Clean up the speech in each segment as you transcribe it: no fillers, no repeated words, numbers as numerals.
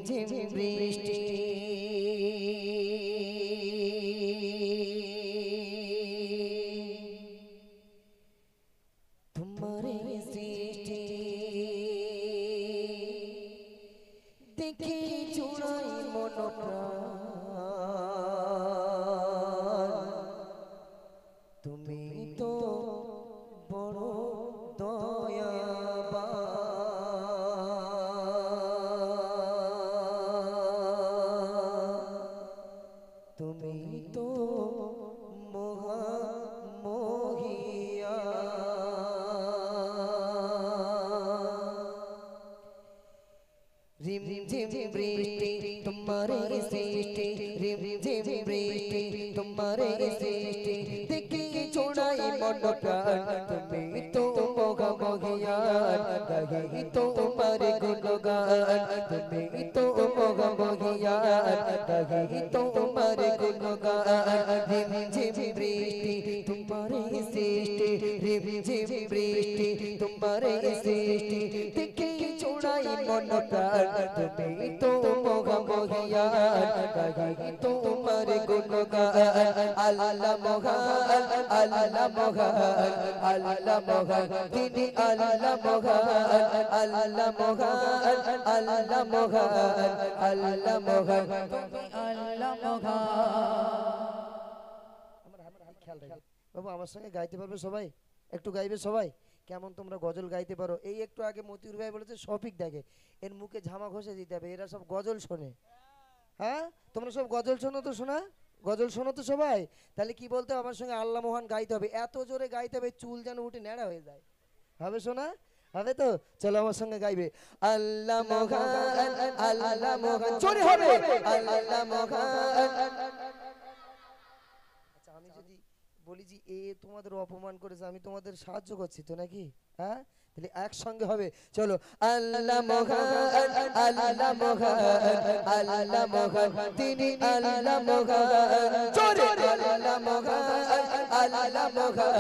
ঝিম বৃষ্টি তোমারে সৃষ্টি দেখি চূড়াই মন প্রাণ তুমি তো বড় দয়াবান তুমি তো रिम झिम बृष्टि तुम्हारे सृष्टि रिम झिम बृष्टि तुम्हारे सृष्टि देखी छोड़ाई मन प्राण तुम्हें तो मोगा मोगियान कहीं तो तुम्हारे गुणगान तुम्हें तो मोगा मोगियान कहीं तो तुम्हारे गुणगान रिम झिम बृष्टि तुम्हारे सृष्टि रिम झिम बृष्टि तुम्हारे सृष्टि देखी छोड़ाई मन प्राण তুমি তো মোগা মোহিয়ান কহি তোমার গুণগান আল্লাহ মোহান আল্লাহ মোহান আল্লাহ মোহান তিনি আল্লাহ মোহান আল্লাহ মোহান আল্লাহ মোহান আল্লাহ মোহান তুমি আল্লাহ মোহান আমার হাত খেয়াল রাখবে বাবু আমার সঙ্গে গাইতে পারবে সবাই একটু গাইবে সবাই কেমন তোমরা গজল গাইতে পারো এই একটু আগে মতিউর ভাই বলেছে শফিক দেখে এর মুখে ঝামা ঘষে দিতে হবে এরা সব গজল শোনে হ্যাঁ তোমরা সব গজল শোনো তো শোনা গজল শোনো তো সবাই তাহলে কি বলতে হবে আমার সঙ্গে আল্লাহ মহান গাইতে হবে এত জোরে গাইতে হবে চুল যেন উঠে ন্যাড়া হয়ে যায় হবে শোনা হবে তো চলো আমার সঙ্গে গাইবে আল্লাহ মহান আল্লাহ মহান জোরে হবে আল্লাহ মহান আচ্ছা আমি যদি বলি যে এ তোমাদের অপমান করেছে আমি তোমাদের সাহায্য করছি তো নাকি হ্যাঁ তাহলে একসঙ্গে হবে চলো আল্লাহ মহান আল্লাহ মহান আল্লাহ মহান তিনি আল্লাহ মহান জোরে আল্লাহ মহান আল্লাহ মহান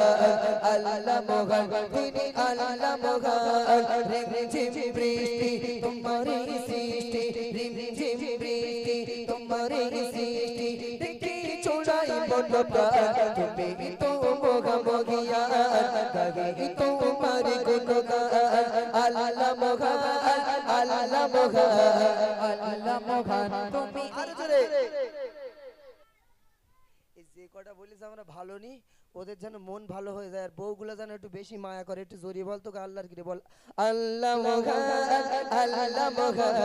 আল্লাহ মহান তিনি আল্লাহ মহান রিম ঝিম বৃষ্টি তোমারে সৃষ্টি রিম ঝিম বৃষ্টি তোমারে সৃষ্টি দেখি छोड़ाई मन प्राण तुम्हें तो मोगा मोगियान कहीं तुम्हारे गुणगान अल्लाह मोगान अल्लाह मोगान अल्लाह मोगान तुम्हें আরো জোরে এই যে কটা বলিস আমরা ভালো নি ওদের যেন মন ভালো হয়ে যায় আর বউগুলো যেন একটু বেশি মায়া করে একটু জোরে বল তো আল্লাহর কি বল আল্লাহ মোগান আল্লাহ মোগান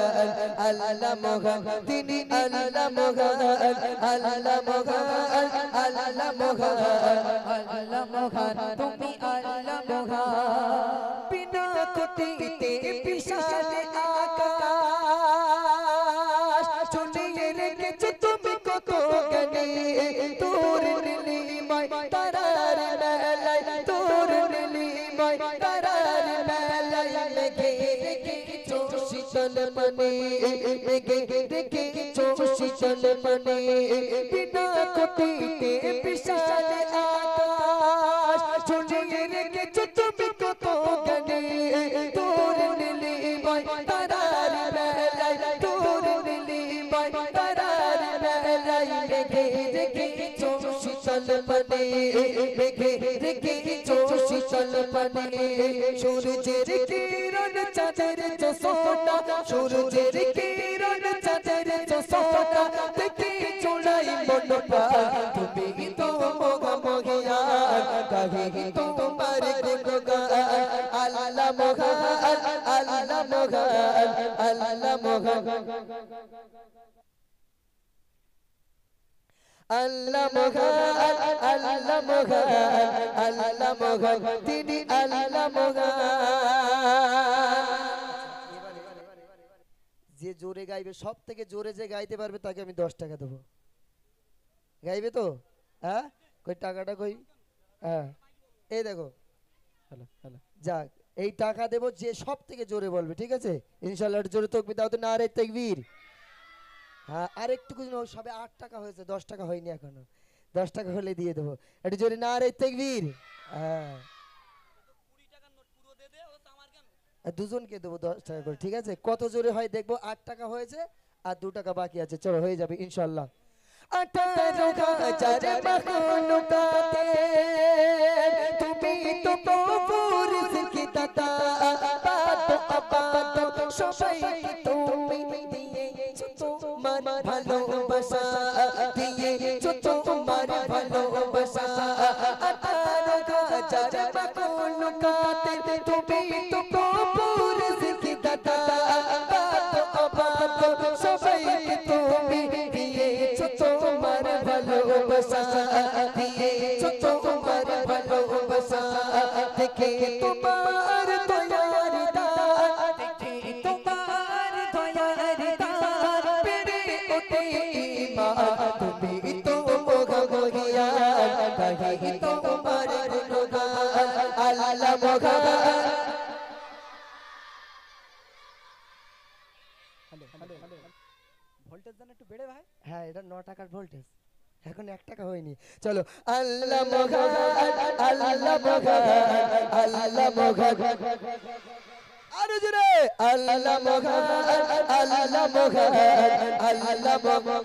আল্লাহ মোগান তিনি আল্লাহ মোগান আল্লাহ মোগান আল্লাহ মোগান আল্লাহ মোগান তুমি আল্লাহ মোগান বিনা কোটিতে বিশাল আকাশ ছড়িয়ে রেখেছো তুমি কত জ্ঞানী তোর নীলিমায় তারার মেলায় তোর নীলিমায় তারার মেলায় মেঘে রেখেছো শীতল পানি মেঘে রেখেছো শীতল পানি বিনা কোটিতে বিশাল আকাশ ছড়িয়ে রেখেছো তুমি কত জ্ঞানী তোর নীলিমায় তারার মেলায় তোর নীলিমায় তারার মেলায় মেঘে রেখেছো শীতল পানি মেঘে রেখেছো শীতল পানি সূর্যের কিরণ চাঁদের সোনা সূর্যের কিরণ চাঁদের সোনা দেখে চড়াই মন প্রাণ তুমি তো মোগা মোগিয়ান কহি তোমার গুণগান আল্লাহ মোগান আল্লাহ মোগান আল্লাহ মোগান আল্লাহ মোগান আল্লাহ মোগান আল্লাহ মোগান তিনি আল্লাহ মোগান যে জোরে গাইবে সব থেকে জোরে যে গাইতে পারবে তাকে আমি 10 টাকা দেবো গাইবে তো হ্যাঁ কই টাকাটা কই হ্যাঁ এই দেখো হ্যালো হ্যালো যাক এই টাকা দেবো যে সব থেকে জোরে বলবে ঠিক আছে ইনশাআল্লাহ জোরে তাকবীর দাও তো নারে তাকবীর হ্যাঁ আরেকটু সবে 8 টাকা হয়েছে 10 টাকা হয়নি এখনো 10 টাকা হলে দিয়ে দেবো একটু জোরে নারে তাকবীর হ্যাঁ 20 টাকার নোট পুরো দে দে ও তো আমার কেন দুজনকে দেবো 10 টাকা করে ঠিক আছে কত জোরে হয় দেখবো 8 টাকা হয়েছে আর 2 টাকা বাকি আছে, চলো হয়ে যাবে ইনশাআল্লাহ। 18,000 মাখলুকাতে তুমি তো প্রভুর রিজকি দাতা, আবাদ আবাদ সবাইকে তুমি দিয়েছো তোমার ভালোবাসা, দিয়েছো তোমার ভালোবাসা। 18,000 মাখলুকাতে তুমি তো প্রভুর রিজকি দাতা, আবাদ আবাদ সবাইকে তুমি দিয়েছো তোমার ভালোবাসা, দিয়েছো তোমার ভালোবাসা। দেখে তোমার দয়ার দান, দেখে তোমার দয়ার দান, পেরে ওঠে ঈমান। তুমি তো মগমগিয়ান, কাহি তোমার গুণগান। আল্লাহ মগান। ভোল্টেজ দেন একটু বেড়ে ভাই। হ্যাঁ, এটা 9 টাকার ভোল্টেজ, এখন 1 টাকা হয়নি। চলো আল্লাহ মগান, আল্লাহ মগান, আল্লাহ মগান, আরো জোরে আল্লাহ মগান, আল্লাহ মগান, আল্লাহ মগান।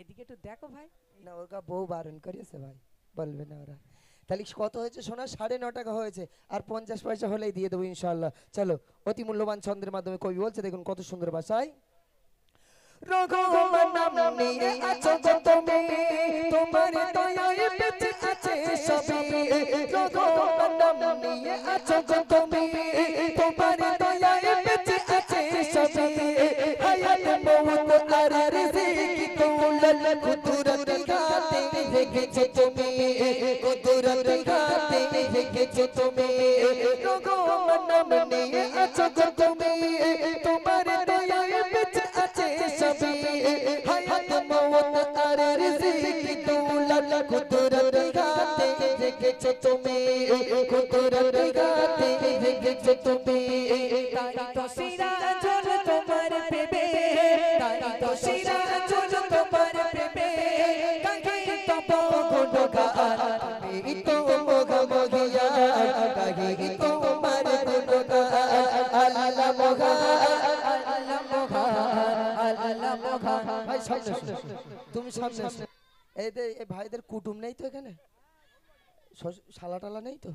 এদিকে একটু দেখো ভাই। না, ওরা বউ বারণ করেছে ভাই, বলবে না ওরা। তাহলে কত হয়েছে সোনা? 9.5 টাকা হয়েছে, আর 50 পয়সা হলেই দিয়ে দেবো ইনশাআল্লাহ। চলো, অতি মূল্যবান ছন্দের মাধ্যমে কবি বলছে, দেখুন কত সুন্দর ভাষায়। রঘুমান নাম নিয়ে আছো গো তুমি, তোমার দয়ায় বেঁচে আছে সবই। রঘুমান নাম নিয়ে আছো গো তুমি, তোমার দয়ায় বেঁচে আছে সবই। হায়াত মওত আর রিজিক দৌলত কুদরত গাতে রেখেছো তুমি, কুদরত গাতে রেখেছো তুমি। রঘুমান নাম নিয়ে আছো গো তুমি, তোমার দয়ায় বেঁচে আছে সবই। হায়াত মওত আর রিজিক দৌলত কুদরত গাতে রেখেছো তুমি, কুদরত গাতে রেখেছো তুমি। তাই তো সিরাজুল তোমার প্রেমে, তাই তো সিরাজুল তোমার প্রেমে, কাহে তব গুণগান। তুমি তো মগমগিয়ান, কাহে তোমার গুণগান। আল্লাহ মগান, আল্লাহ মগান, আল্লাহ মগান। ভাই সামনে এসো, তুমি সামনে এসো। এই ভাইদের কুটুম নেই তো এখানে? শালা টালা নেই তো?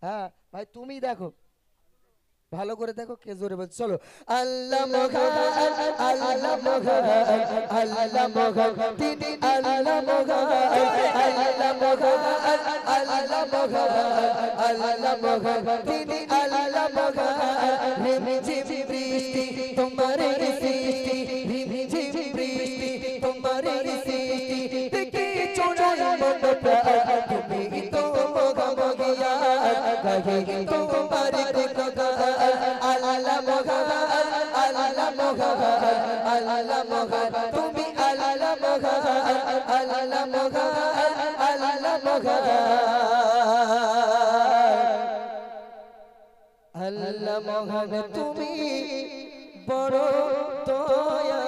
হ্যাঁ ভাই, তুমি দেখো, ভালো করে দেখো কে জোরে বলছে। চলো আল্লাহ মগান, আল্লাহ মগান, আল্লাহ মগান, তিনি আল্লাহ মগান, আল্লাহ মগান, আল্লাহ মগান, আল্লাহ মগান, তিনি আল্লাহ মগান। রিমঝিম বৃষ্টি তোমার সৃষ্টি, রিমঝিম বৃষ্টি তোমার সৃষ্টি, দেখে চোরাই মন প্রাণ। তুমি তো মগমগিয়ান, কাহে তোমার গুণগান। আল্লাহ মগান, আল্লাহ মগান, আল্লাহ মগান, তুমি আল্লাহ মগান, আল্লাহ মগান, আল্লাহ মগান। আল্লাহ মগান, তুমি বড় দয়া